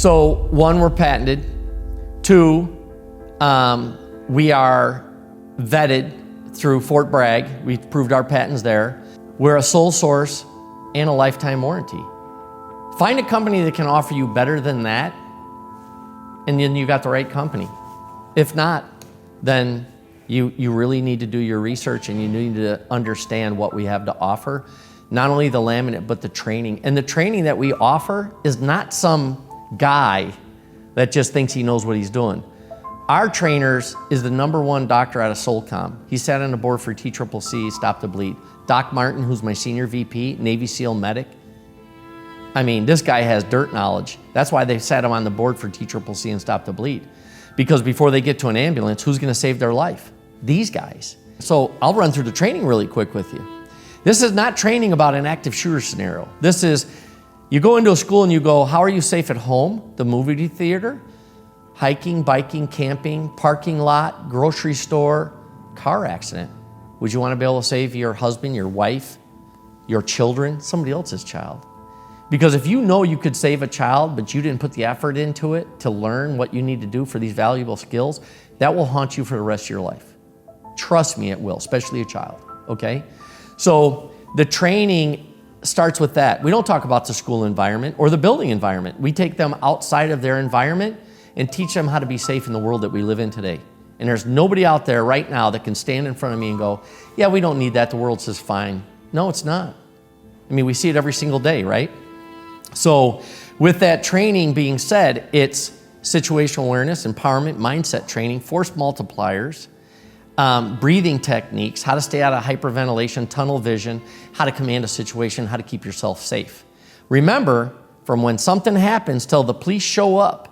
So one, we're patented. Two, we are vetted through Fort Bragg. We proved our patents there. We're a sole source and a lifetime warranty. Find a company that can offer you better than that, and then you got the right company. If not, then you really need to do your research and you need to understand what we have to offer. Not only the laminate, but the training. And the training that we offer is not some guy that just thinks he knows what he's doing. Our trainers is the #1 doctor out of Solcom. He sat on the board for TCCC, Stop the Bleed. Doc Martin, who's my senior VP, Navy SEAL medic. I mean, this guy has dirt knowledge. That's why they sat him on the board for TCCC and Stop the Bleed. Because before they get to an ambulance, who's gonna save their life? These guys. So I'll run through the training really quick with you. This is not training about an active shooter scenario. This is, you go into a school and you go, how are you safe at home, the movie theater, hiking, biking, camping, parking lot, grocery store, car accident? Would you want to be able to save your husband, your wife, your children, somebody else's child? Because if you know you could save a child, but you didn't put the effort into it to learn what you need to do for these valuable skills, that will haunt you for the rest of your life. Trust me, it will, especially a child, okay? So the training starts with that. We don't talk about the school environment or the building environment. We take them outside of their environment and teach them how to be safe in the world that we live in today. And there's nobody out there right now that can stand in front of me and go, yeah, we don't need that, the world's just fine. No, it's not. I mean, we see it every single day, right? So with that training being said, it's situational awareness, empowerment, mindset training, force multipliers, breathing techniques, how to stay out of hyperventilation, tunnel vision, how to command a situation, how to keep yourself safe. Remember, from when something happens till the police show up,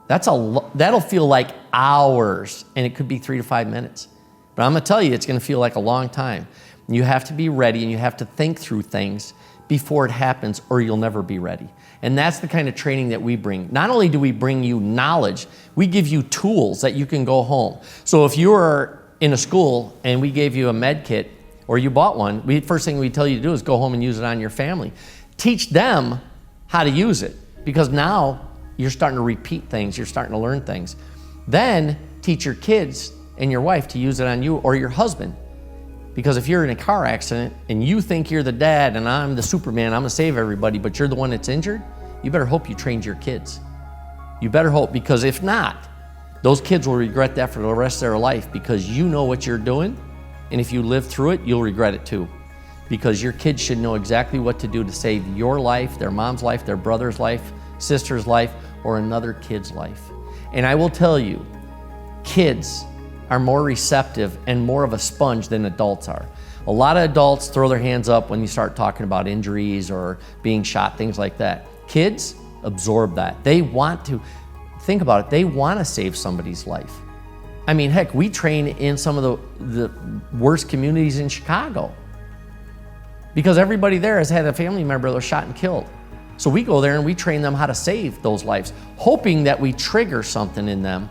that'll feel like hours, and it could be 3 to 5 minutes. But I'm gonna tell you, it's gonna feel like a long time. You have to be ready and you have to think through things before it happens, or you'll never be ready. And that's the kind of training that we bring. Not only do we bring you knowledge, we give you tools that you can go home. So if you are in a school and we gave you a med kit, or you bought one, first thing we tell you to do is go home and use it on your family. Teach them how to use it, because now you're starting to repeat things, you're starting to learn things. Then teach your kids and your wife to use it on you or your husband. Because if you're in a car accident and you think you're the dad and I'm the Superman, I'm gonna save everybody, but you're the one that's injured, you better hope you trained your kids. You better hope, because if not, those kids will regret that for the rest of their life, because you know what you're doing, and if you live through it, you'll regret it too. Because your kids should know exactly what to do to save your life, their mom's life, their brother's life, sister's life, or another kid's life. And I will tell you, kids are more receptive and more of a sponge than adults are. A lot of adults throw their hands up when you start talking about injuries or being shot, things like that. Kids absorb that. They want to, think about it, they want to save somebody's life. I mean, heck, we train in some of the worst communities in Chicago, because everybody there has had a family member that was shot and killed. So we go there and we train them how to save those lives, hoping that we trigger something in them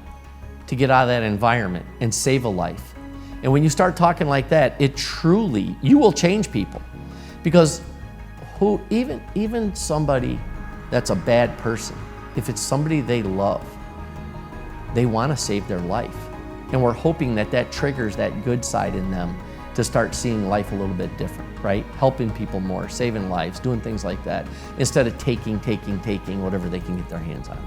to get out of that environment and save a life. And when you start talking like that, it truly, you will change people. Because even somebody that's a bad person, if it's somebody they love, they want to save their life. And we're hoping that that triggers that good side in them to start seeing life a little bit different, right? Helping people more, saving lives, doing things like that, instead of taking whatever they can get their hands on.